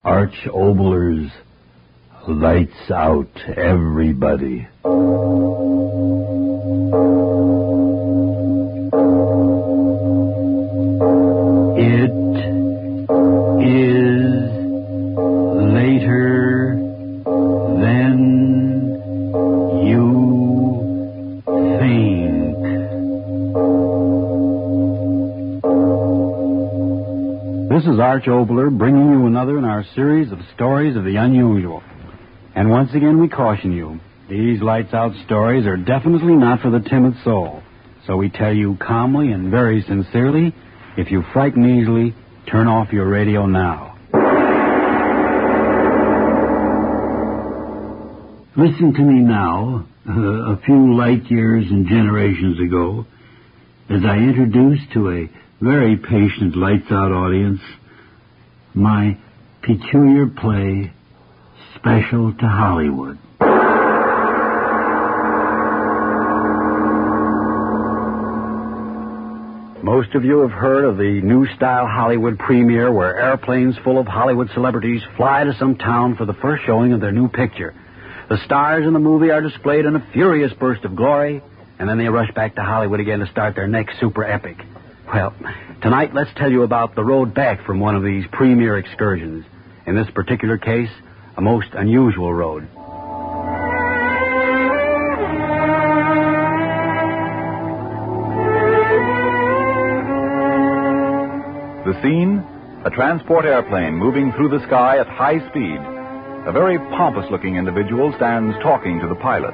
Arch Oboler's Lights Out, Everybody. It is later than you think. This is Arch Oboler bringing you another in our series of stories of the unusual. And once again we caution you, these lights out stories are definitely not for the timid soul. So we tell you calmly and very sincerely, if you frighten easily, turn off your radio now. Listen to me now, a few light years and generations ago, as I introduce to a very patient lights out audience my peculiar play, Special to Hollywood. Most of you have heard of the new-style Hollywood premiere where airplanes full of Hollywood celebrities fly to some town for the first showing of their new picture. The stars in the movie are displayed in a furious burst of glory, and then they rush back to Hollywood again to start their next super epic. Well, tonight let's tell you about the road back from one of these premiere excursions. In this particular case, a most unusual road. The scene? A transport airplane moving through the sky at high speed. A very pompous-looking individual stands talking to the pilot.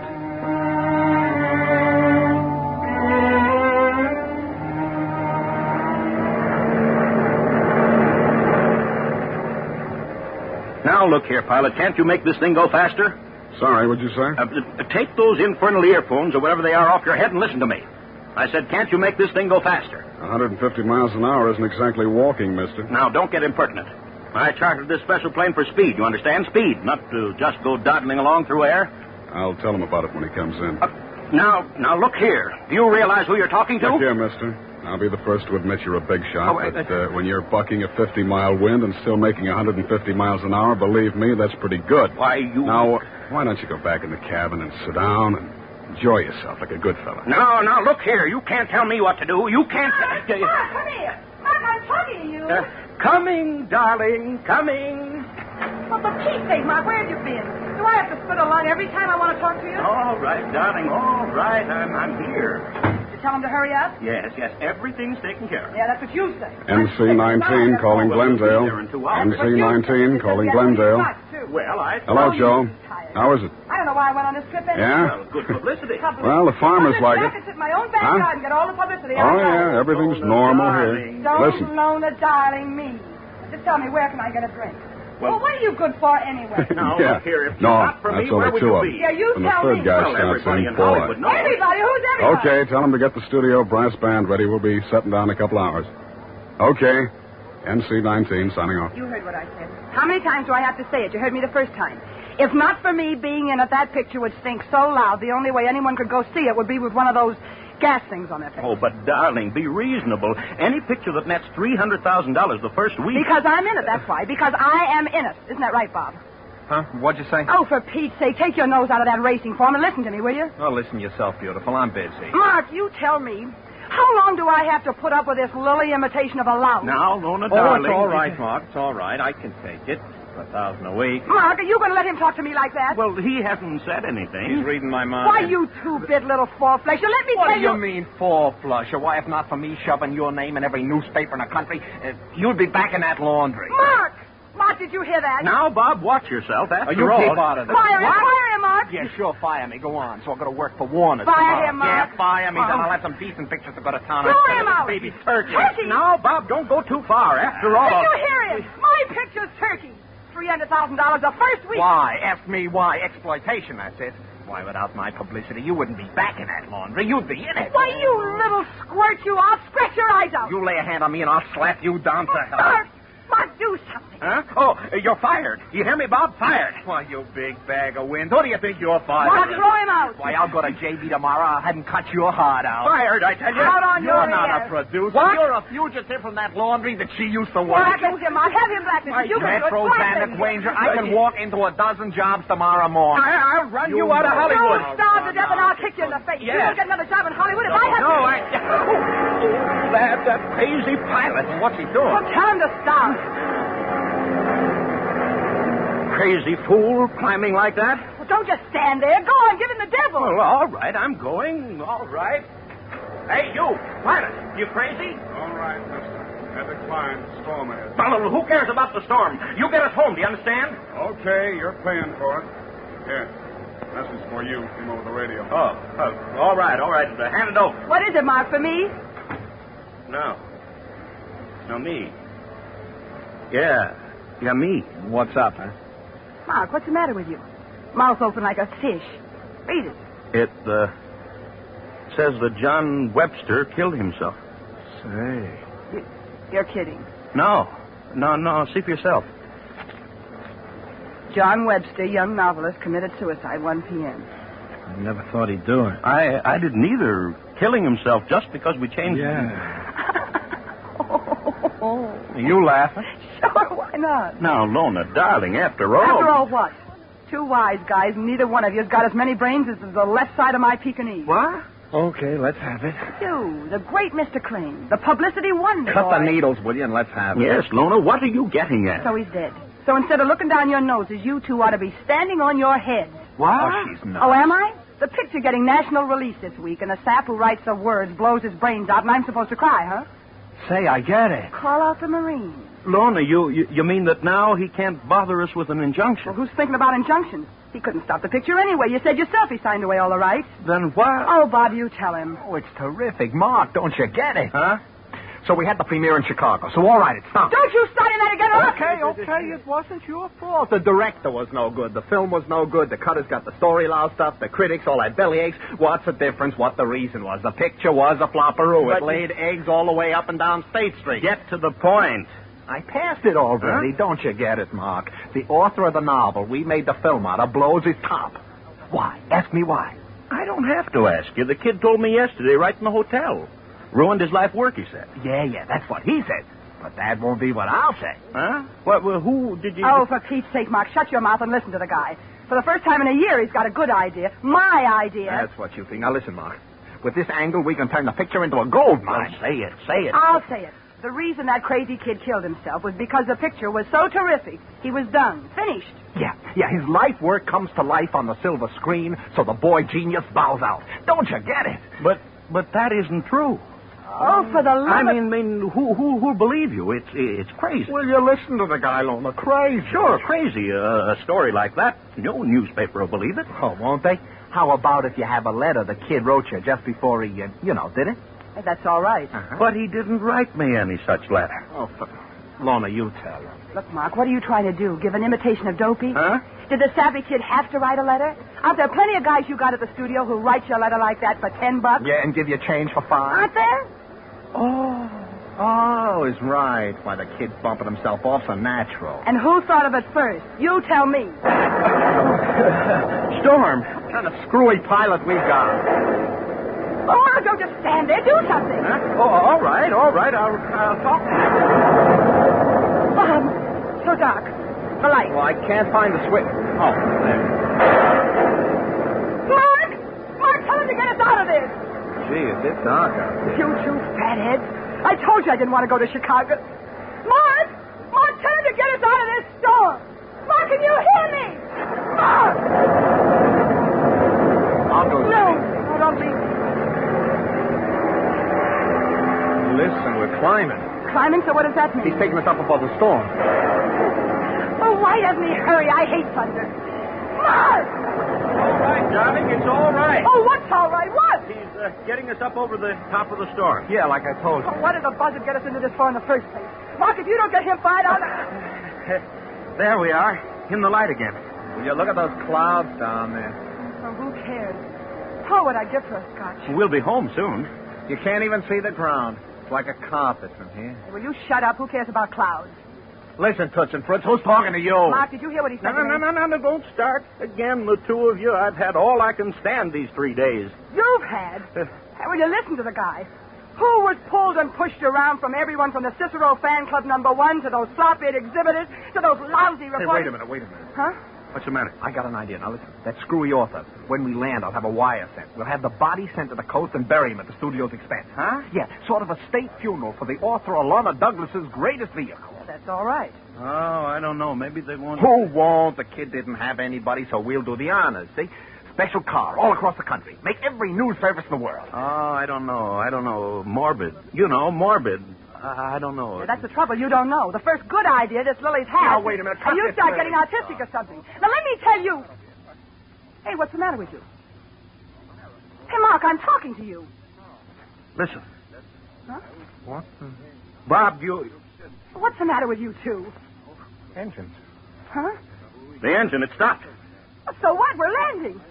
Now, look here, pilot. Can't you make this thing go faster? Sorry, what'd you say? Take those infernal earphones or whatever they are off your head and listen to me. I said, can't you make this thing go faster? 150 miles an hour isn't exactly walking, mister. Now, don't get impertinent. I chartered this special plane for speed, you understand? Speed, not to just go dawdling along through air. I'll tell him about it when he comes in. Now, look here. Do you realize who you're talking to? Look here, mister. I'll be the first to admit you're a big shot, but when you're bucking a 50-mile wind and still making 150 miles an hour, believe me, that's pretty good. Why, you... Now, why don't you go back in the cabin and sit down and enjoy yourself like a good fella? Now, look here. You can't tell me what to do. You can't... Mark, come here. Mark, I'm talking to you. Coming, darling, coming. Well, for Pete's sake, Mark, where have you been? Do I have to spit a line every time I want to talk to you? All right, darling, all right. I'm here. Tell him to hurry up? Yes, everything's taken care of. Yeah, that's what you say. MC-19 calling Glendale. MC-19 calling Glendale. Well, Hello, Joe. How is it? I don't know why I went on this trip anyway. Yeah? Well, good publicity. Well, the farmers like it. I can sit in my own backyard and get all the publicity. Oh, yeah, everything's normal here. Don't Listen. loan a darling me. Just tell me, where can I get a drink? Well, what are you good for anyway? Now, Yeah. look here. If No, not for that's me, only where would two you of be? Yeah, you And the tell third me. guy Well, starts everybody saying in boy. Hollywood knows. Everybody? Who's everybody? Okay, tell him to get the studio brass band ready. We'll be setting down in a couple hours. Okay. MC-19 signing off. You heard what I said. How many times do I have to say it? You heard me the first time. If not for me being in it, that picture would stink so loud, the only way anyone could go see it would be with one of those gas things on their face. Oh, but, darling, be reasonable. Any picture that nets $300,000 the first week... Because I'm in it, that's why. Because I am in it. Isn't that right, Bob? Huh? What'd you say? Oh, for Pete's sake, take your nose out of that racing form and listen to me, will you? Oh, listen yourself, beautiful. I'm busy. Mark, you tell me, how long do I have to put up with this lily imitation of a louse? Now, Lona, Oh, darling... it's all right, Mark. It's all right. I can take it. $1,000 a week. Mark, are you going to let him talk to me like that? Well, he hasn't said anything. He's reading my mind. Why, you two-bit little four-flesher, let me What tell do you mean, four-flusher? Why, if not for me shoving your name in every newspaper in the country, you'd be back in that laundry. Mark! Mark, did you hear that? Now, Bob, watch yourself. After you all... keep out of this. Fire him, Mark! Yeah, sure, fire me. Go on. So I've got to work for Warner. Fire him, Mark. Yeah, fire me. Then Oh. I'll have some decent pictures to go to town. Throw him out. Baby turkey. Turkey? Now, Bob, don't go too far. After all... Did you hear him? My picture's turkey. $300,000 the first week. Why? Ask me why. Exploitation, that's it. Why, without my publicity, you wouldn't be back in that laundry. You'd be in it. Why, you little squirt, you! I'll scratch your eyes out. You lay a hand on me and I'll slap you down to hell. Mark, do something. Huh? Oh, you're fired. You hear me, Bob? Fired. Why, you big bag of wind. Who do you think you're fired? Mark, throw him out. Why, I'll go to JB tomorrow. I'll have him cut your heart out. Fired, I tell you. Out on your You're not ears. a producer. What? You're a fugitive from that laundry that she used to work. Blacklisted him. I'll have him blacklisted. You can do it. Metro Bandit Wanger, I can walk into a dozen jobs tomorrow morning. I'll run you out of Hollywood. You'll starve to death and I'll kick you in the face. You won't get another job in Hollywood if I have No, to. that crazy pilot. What's he doing? Well, tell him to stop. Crazy fool climbing like that? Well, don't just stand there. Go on, give him the devil. Well, all right, I'm going. All right. Hey, you, pilot, you crazy? All right, mister. I decline. Storm ahead. Well, who cares about the storm? You get us home, do you understand? Okay, you're paying for it. Here. Message for you. Came over the radio. Oh, all right. Hand it over. What is it, Mark, for me? No, me. Yeah, me. What's up, huh? Mark, what's the matter with you? Mouth open like a fish. Read it. It says that John Webster killed himself. Say. You're kidding. No. See for yourself. John Webster, young novelist, committed suicide, 1 p.m. I never thought he'd do it. I didn't either. Killing himself just because we changed. Yeah. Are you laughing? Sure, why not? Now, Lona, darling, after all. After all what? Two wise guys, and neither one of you's got as many brains as the left side of my Pekingese. What? Okay, let's have it. You, the great Mr. Crane, the publicity wonder Cut boy. the needles, will you, and let's have it. Yes, Lona, what are you getting at? So he's dead. So instead of looking down your noses, you two ought to be standing on your heads. What? Oh, she's not. Oh, am I? The picture getting national release this week, and the sap who writes the words blows his brains out, and I'm supposed to cry, huh? Say, I get it. Call out the Marines. Lona, you mean that now he can't bother us with an injunction? Well, who's thinking about injunctions? He couldn't stop the picture anyway. You said yourself he signed away all the rights. Then why? Oh, Bob, you tell him. Oh, it's terrific. Mark, don't you get it? Huh? So we had the premiere in Chicago. So, all right, it's done. Don't you start in that again. Okay. It wasn't your fault. The director was no good. The film was no good. The cutters got the story loused up. The critics all had bellyaches. What's the difference? What the reason was? The picture was a flopperoo. It laid eggs all the way up and down State Street. Get to the point. I passed it already. Huh? Don't you get it, Mark? The author of the novel we made the film out of blows his top. Why? Ask me why. I don't have to ask you. The kid told me yesterday right in the hotel. Ruined his life work, he said. Yeah, that's what he said. But that won't be what I'll say. Huh? Well, who did you... Oh, for Pete's sake, Mark, shut your mouth and listen to the guy. For the first time in a year, he's got a good idea. My idea. That's what you think. Now, listen, Mark. With this angle, we can turn the picture into a gold mine. Well, say it. I'll say it. The reason that crazy kid killed himself was because the picture was so terrific. He was done. Finished. Yeah. His life work comes to life on the silver screen, so the boy genius bows out. Don't you get it? But that isn't true. Oh, for the love I mean, who'll believe you? It's crazy. Will you listen to the guy, Lona? Crazy. Sure, crazy. A story like that, no newspaper will believe it. Oh, won't they? How about if you have a letter the kid wrote you just before he, did it? That's all right. Uh-huh. But he didn't write me any such letter. Oh, Lona, you tell him. Look, Mark, what are you trying to do? Give an imitation of Dopey? Huh? Did the savvy kid have to write a letter? Aren't there plenty of guys you got at the studio who write you a letter like that for $10? Yeah, and give you change for $5. Aren't there? Oh, he's right. Why, the kid's bumping himself off so natural. And who thought of it first? You tell me. Storm, what kind of screwy pilot we got? Oh, don't just stand there. Do something. Huh? Oh, all right. I'll talk to him. Bob, so dark. The light. Well, I can't find the switch. Oh, there. Mark, tell him to get us out of this. Gee, is it dark out there? You two fatheads. I told you I didn't want to go to Chicago. Mark, tell him to get us out of this storm. Mark, can you hear me? Mark! I'll go see. No, don't leave me. Listen, we're climbing. Climbing? So what does that mean? He's taking us up above the storm. Oh, why doesn't he hurry? I hate thunder. Mark! All right, darling, it's all right. Oh, what's all right? What? He's getting us up over the top of the storm. Yeah, like I told you. Oh, what did the buzzard get us into this for in the first place? Mark, if you don't get him fired out... There we are, in the light again. Will you look at those clouds down there? Oh, who cares? Oh, what I'd give for a scotch. We'll be home soon. You can't even see the ground. It's like a carpet from here. Will you shut up? Who cares about clouds? Listen, Toots and Fritz, who's talking to you? Mark, did you hear what he said to me? No, don't start. Again, the two of you, I've had all I can stand these 3 days. You've had? Well, you listen to the guy. Who was pulled and pushed around from everyone from the Cicero fan club #1 to those flop-eared exhibitors to those lousy reporters? Hey, wait a minute. Huh? What's the matter? I got an idea. Now, listen. That screwy author. When we land, I'll have a wire sent. We'll have the body sent to the coast and bury him at the studio's expense. Huh? Yeah, sort of a state funeral for the author of Lorna Douglas's greatest vehicle. Well, that's all right. Oh, I don't know. Maybe they won't. Who won't? The kid didn't have anybody, so we'll do the honors, see? Special car all across the country. Make every news service in the world. Oh, I don't know. Morbid. You know, morbid. I don't know. Yeah, that's the trouble. You don't know. The first good idea this Lily's had. Now, wait a minute. And you Cut start this, getting Lily. artistic or something. Now, let me tell you. Hey, what's the matter with you? Hey, Mark, I'm talking to you. Listen. Huh? What? Bob, you... What's the matter with you two? Engines. Huh? The engine, it stopped. So what? We're landing.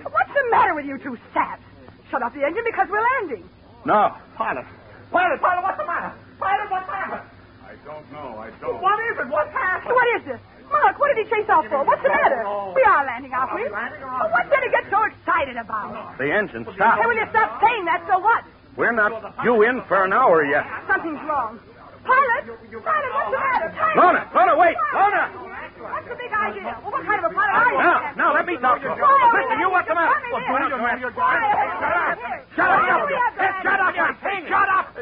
What's the matter with you two saps? Shut off the engine because we're landing. No. Pilot, what's the matter? Pilot, what's happened? I don't know. I don't. What is it? What's happened? What is this? Mark, what did he chase off for? What's the matter? We are landing, aren't we? What's there to get so excited about? The engine stopped. Hey, will you stop saying that? So what? We're not due in for an hour yet. Something's wrong. Pilot, what's the matter? Pilot. Lorna, wait! Lorna! What's the big idea? Well, what kind of a pilot are you? Now, let me talk to you. Listen, you what's the matter? Shut up!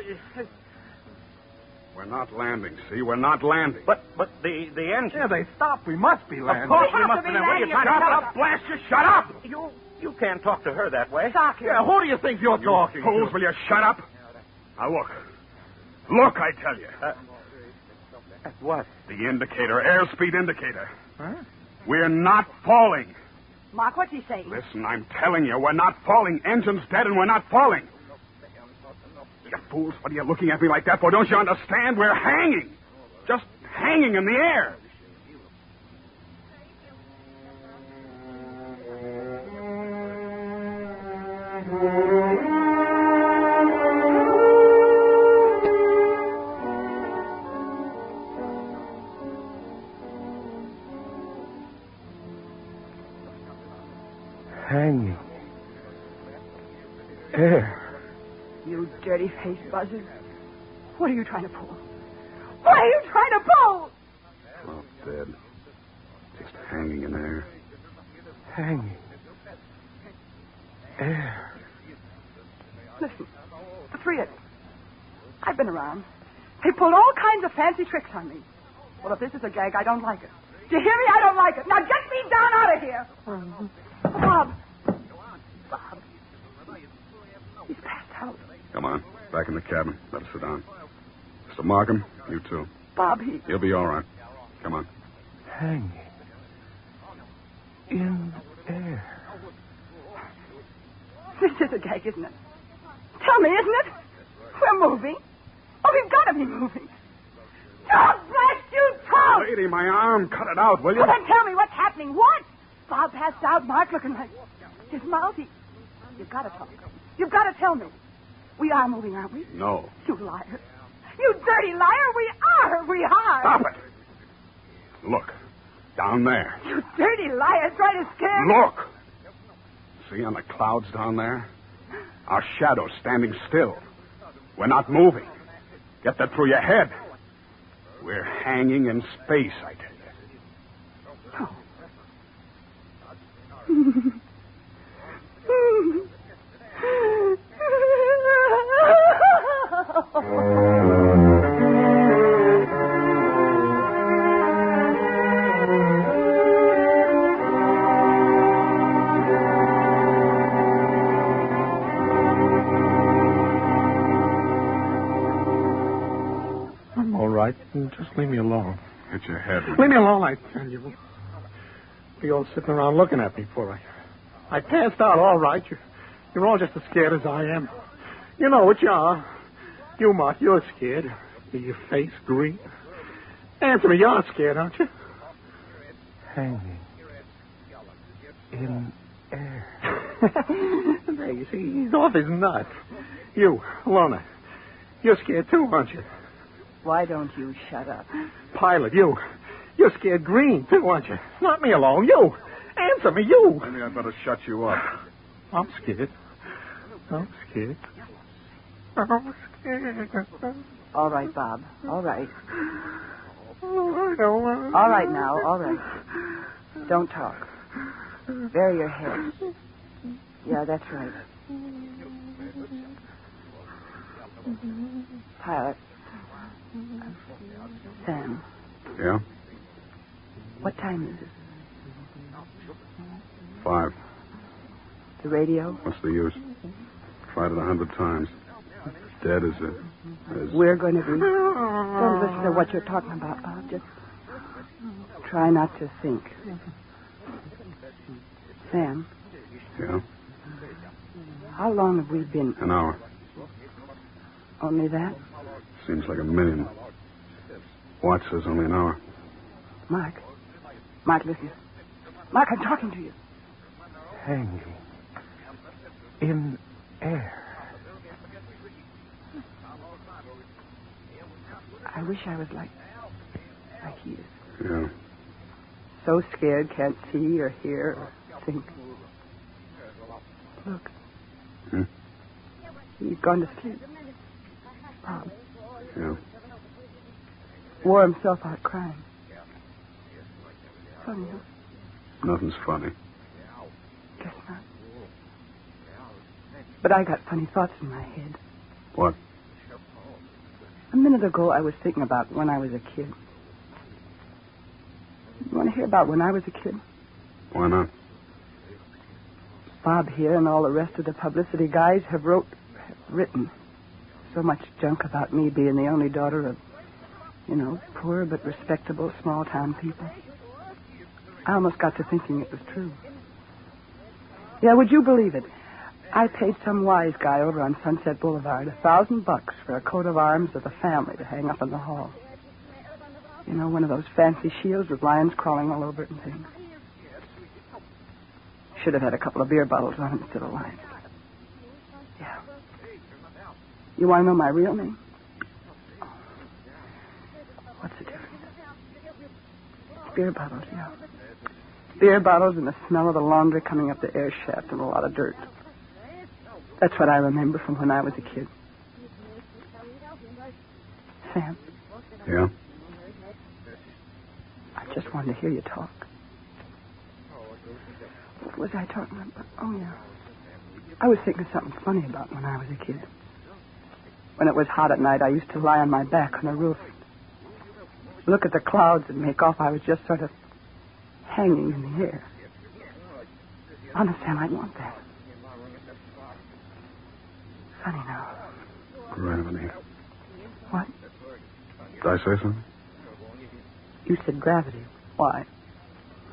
We're not landing, see? We're not landing. But the engine... Yeah, they stopped. We must be landing. Of course we have must to be be landing. What are you landing. trying to blast you? Shut up! You can't talk to her that way. Stop him. Yeah, who do you think you're talking Fools, to? will you shut up? Now, look. Look, I tell you. What? The indicator, airspeed indicator. Huh? We're not falling. Mark, what's he saying? Listen, I'm telling you, we're not falling. Engine's dead and we're not falling. You fools, what are you looking at me like that for? Don't you understand? We're hanging. Just hanging in the air. Hanging. Air. You dirty-faced buzzard. What are you trying to pull? What are you trying to pull? Well, dead. Just hanging in air. Hanging. Air. Listen, the three of them. I've been around. They pulled all kinds of fancy tricks on me. Well, if this is a gag, I don't like it. Do you hear me? I don't like it. Now get me down out of here. Bob. He's passed out. Come on, back in the cabin. Let us sit down. Mr. Markham, you too. Bob, He'll be all right. Come on. Hanging. In air. This is a gag, isn't it? Tell me, isn't it? We're moving. Oh, we've got to be moving. Oh, blast you, Tom! Lady, my arm. Cut it out, will you? Well, then tell me what's happening. What? Bob passed out, Mark looking like his mouth. You've got to talk. You've got to tell me. We are moving, aren't we? No. You liar. You dirty liar. We are. We are. Stop it. Look. Down there. You dirty liar. Trying to scare me. Look. See on the clouds down there? Our shadows standing still. We're not moving. Get that through your head. We're hanging in space, I tell you. I'm all right. Just leave me alone. Hit your head. Leave me alone, I tell you. Be all sitting around looking at me for I passed out all right. You're all just as scared as I am. You know what you are. You, Mark, you're scared. Your face green. Answer me, you're scared, aren't you? Hanging in air. There, you see, he's off his nut. You, Lorna, you're scared too, aren't you? Why don't you shut up? Pilot, you're scared green, too, aren't you? Not me alone, you. Answer me, you. Maybe I'd better shut you up. I'm scared. I'm scared. All right, Bob. All right. Oh, I don't want to. All right now. All right. Don't talk. Bury your head. Yeah, that's right. Pilot. Sam. Yeah? What time is it? 5. The radio? What's the use? Tried it 100 times. Dead as We're going to be... Don't listen to what you're talking about, Bob. Just try not to think. Sam. Yeah? How long have we been... An hour. Only that? Seems like a million. Watch says only an hour. Mark. Mark, listen. Mark, I'm talking to you. Hanging in air. I wish I was like he is. Yeah. So scared, can't see or hear or think. Look. Hmm? He's gone to sleep. Bob. Yeah. Wore himself out crying. Funny, huh? Nothing's funny. Guess not. But I got funny thoughts in my head. What? A minute ago, I was thinking about when I was a kid. You want to hear about when I was a kid? Why not? Bob here and all the rest of the publicity guys have written so much junk about me being the only daughter of, poor but respectable small-town people. I almost got to thinking it was true. Yeah, would you believe it? I paid some wise guy over on Sunset Boulevard $1,000 for a coat of arms of the family to hang up in the hall. One of those fancy shields with lions crawling all over it and things. Should have had a couple of beer bottles on it instead of lions. Yeah. You want to know my real name? What's the difference? Beer bottles, yeah. Beer bottles and the smell of the laundry coming up the air shaft and a lot of dirt. That's what I remember from when I was a kid. Sam? Yeah? I just wanted to hear you talk. What was I talking about? Oh, yeah. I was thinking something funny about when I was a kid. When it was hot at night, I used to lie on my back on the roof. Look at the clouds and make off I was just sort of hanging in the air. Honest, Sam, I'd want that. Funny now. Gravity. What? Did I say something? You said gravity. Why?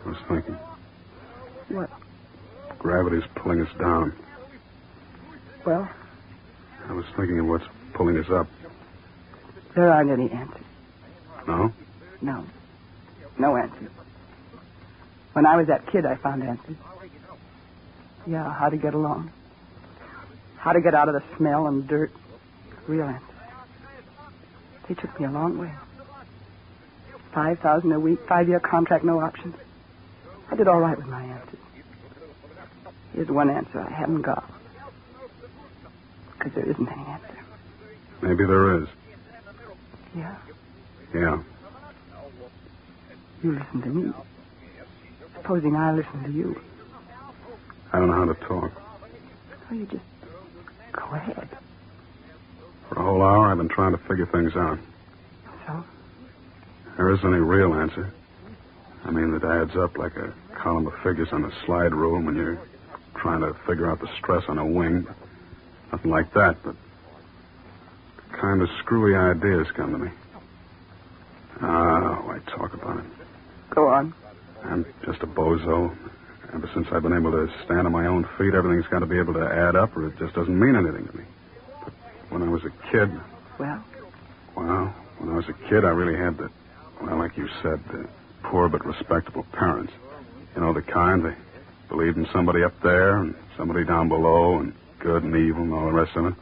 I was thinking. What? Gravity's pulling us down. Well? I was thinking of what's pulling us up. There aren't any answers. No? No. No answers. When I was that kid, I found answers. Yeah, how to get along. How to get out of the smell and dirt. Real answers. They took me a long way. $5,000 a week, 5-year contract, no options. I did all right with my answers. Here's one answer I haven't got. Because there isn't any answer. Maybe there is. Yeah? Yeah. You listen to me. Supposing I listen to you. I don't know how to talk. Well, you just go ahead. For a whole hour, I've been trying to figure things out. So? There isn't any real answer. I mean, that adds up like a column of figures on a slide rule when you're trying to figure out the stress on a wing. Nothing like that, but kind of screwy ideas come to me. Why talk about it? Go on. I'm just a bozo. Ever since I've been able to stand on my own feet, everything's got to be able to add up or it just doesn't mean anything to me. But when I was a kid... Well, when I was a kid, I really had like you said, the poor but respectable parents. You know, the kind, they believed in somebody up there and somebody down below and good and evil and all the rest of it.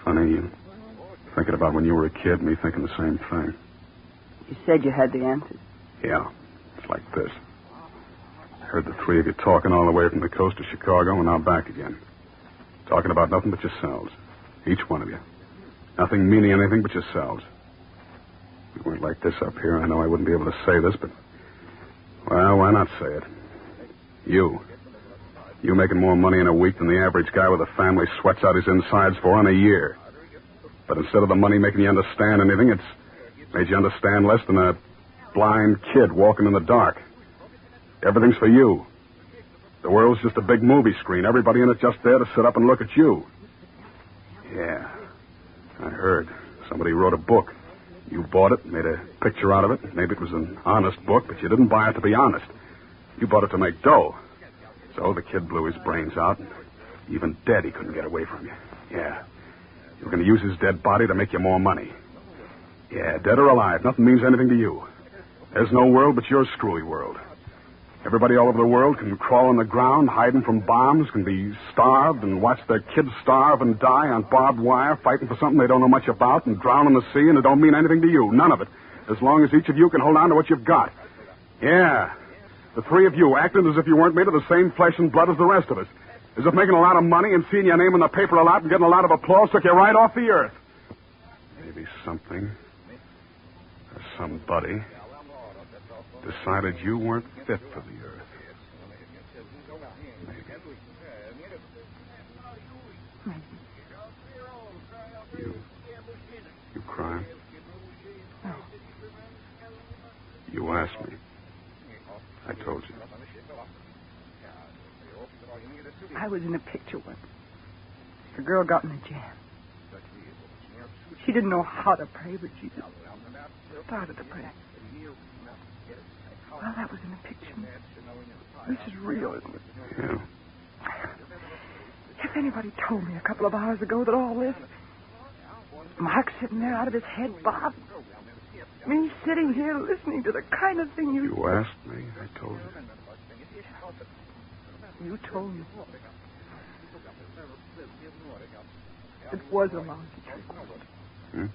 Funny, Thinking about when you were a kid, me thinking the same thing. You said you had the answers. Yeah, it's like this. I heard the three of you talking all the way from the coast to Chicago and now back again. Talking about nothing but yourselves. Each one of you. Nothing meaning anything but yourselves. If we weren't like this up here, I know I wouldn't be able to say this, but... Well, why not say it? You making more money in a week than the average guy with a family sweats out his insides for in a year. But instead of the money making you understand anything, it's made you understand less than a blind kid walking in the dark. Everything's for you. The world's just a big movie screen. Everybody in it just there to sit up and look at you. Yeah, I heard. Somebody wrote a book. You bought it, made a picture out of it. Maybe it was an honest book, but you didn't buy it to be honest. You bought it to make dough. So the kid blew his brains out. And even dead, he couldn't get away from you. Yeah. You were going to use his dead body to make you more money. Yeah, dead or alive, nothing means anything to you. There's no world but your screwy world. Everybody all over the world can crawl on the ground, hiding from bombs, can be starved and watch their kids starve and die on barbed wire, fighting for something they don't know much about, and drown in the sea, and it don't mean anything to you. None of it. As long as each of you can hold on to what you've got. Yeah. The three of you acting as if you weren't made of the same flesh and blood as the rest of us. As if making a lot of money and seeing your name in the paper a lot and getting a lot of applause took you right off the earth. Maybe something or somebody decided you weren't fit for the earth. Maybe. You crying? No. You asked me. I told you. I was in a picture once. The girl got in a jam. She didn't know how to pray, but she just started to pray. Well, that was in a picture. This is real, isn't it? Yeah. If anybody told me a couple of hours ago that all this... Mark sitting there out of his head, Bob. Me sitting here listening to the kind of thing you... You asked me. I told you. You told me. It was a lousy trick. Hmm?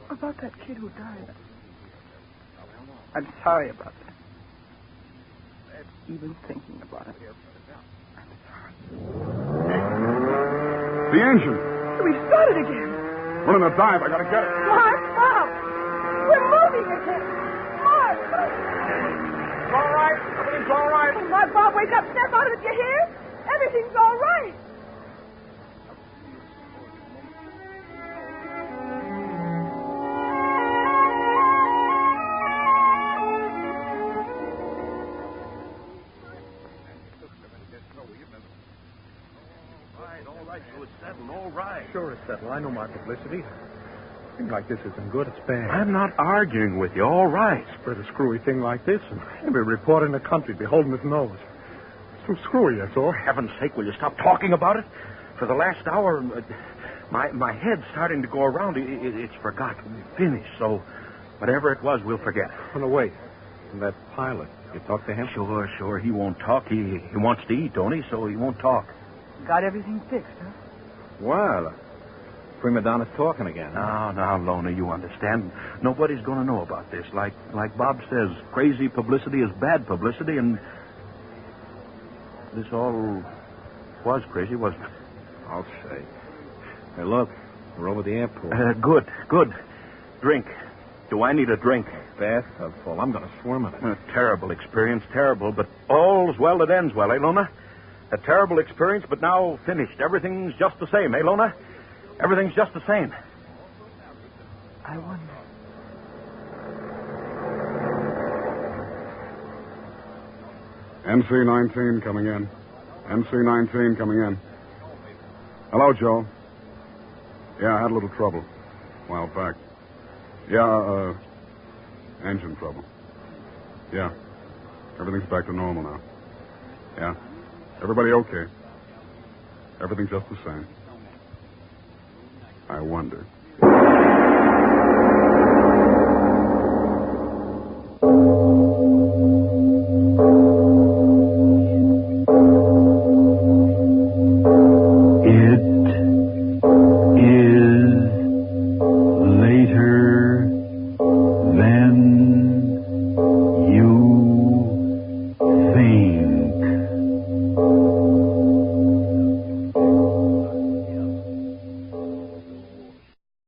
About that kid who died. I'm sorry about that. Even thinking about it. I'm sorry. The engine. We started again. Running a dive. I gotta get it. Mark, stop. We're moving again. Mark. It's all right. Everything's all right. Oh, Mark, Bob, wake up. Snap out of it. You hear? Everything's all right. Sure it's settled. I know my publicity. Thing like this isn't good. It's bad. I'm not arguing with you. All right. Spread a screwy thing like this, and every reporter in the country be holding his nose. It's too screwy, that's all. For heaven's sake, will you stop talking about it? For the last hour, my head's starting to go around. It's forgotten. Finished. So whatever it was, we'll forget. Oh, no, wait. And that pilot, you talk to him? Sure. He won't talk. He wants to eat, don't he? So he won't talk. Got everything fixed, huh? Well, prima donna's talking again. Now, Lona, you understand. Nobody's going to know about this. Like Bob says, crazy publicity is bad publicity, and this all was crazy, wasn't it? I'll say. Hey, look, we're over the airport. Good. Drink. Do I need a drink? Bathtub full. I'm going to swim in it. A terrible experience, terrible, but all's well that ends well, eh, Lona? A terrible experience, but now finished. Everything's just the same, eh, Lona? Everything's just the same. I wonder. MC-19 coming in. MC-19 coming in. Hello, Joe. Yeah, I had a little trouble a while back. Yeah, engine trouble. Yeah. Everything's back to normal now. Yeah. Everybody okay. Everything's just the same. I wonder.